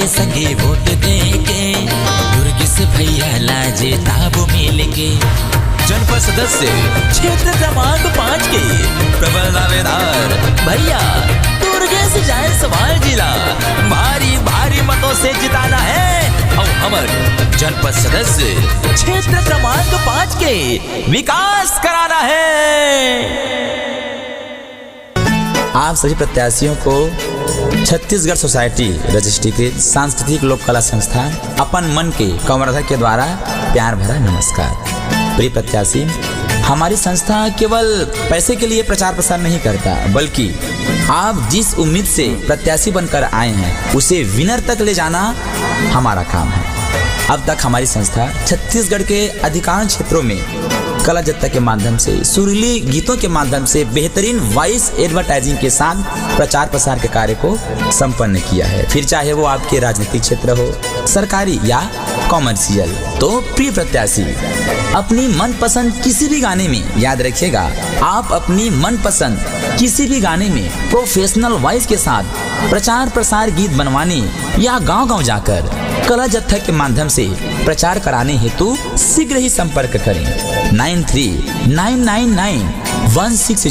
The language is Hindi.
संगे वोट देके दुर्ग से भैया लाजे ताबू मिल के जनपद सदस्य क्षेत्र क्रमांक 5 के प्रबल दावेदार भैया दुर्ग से जाए सवाल जिला भारी भारी मतों से जिताना है और हमर जनपद सदस्य क्षेत्र क्रमांक 5 के विकास कराना है। आप सभी प्रत्याशियों को छत्तीसगढ़ सोसाइटी रजिस्ट्रीकृत सांस्कृतिक लोक कला संस्थान अपन मन के कमरधा के द्वारा प्यार भरा नमस्कार। प्रिय प्रत्याशी, हमारी संस्था केवल पैसे के लिए प्रचार प्रसार नहीं करता, बल्कि आप जिस उम्मीद से प्रत्याशी बनकर आए हैं उसे विनर तक ले जाना हमारा काम है। अब तक हमारी संस्था छत्तीसगढ़ के अधिकांश क्षेत्रों में कला जत्था के माध्यम से, सुरीली गीतों के माध्यम से बेहतरीन वॉइस एडवर्टाइजिंग के साथ प्रचार प्रसार के कार्य को संपन्न किया है। फिर चाहे वो आपके राजनीतिक क्षेत्र हो, सरकारी या कॉमर्शियल। तो प्रिय प्रत्याशी, अपनी मनपसंद किसी भी गाने में, याद रखिएगा, आप अपनी मनपसंद किसी भी गाने में प्रोफेशनल वॉइस के साथ प्रचार प्रसार गीत बनवाने या गांव-गांव जाकर कला जत्था के माध्यम से प्रचार कराने हेतु शीघ्र ही संपर्क करें 93999160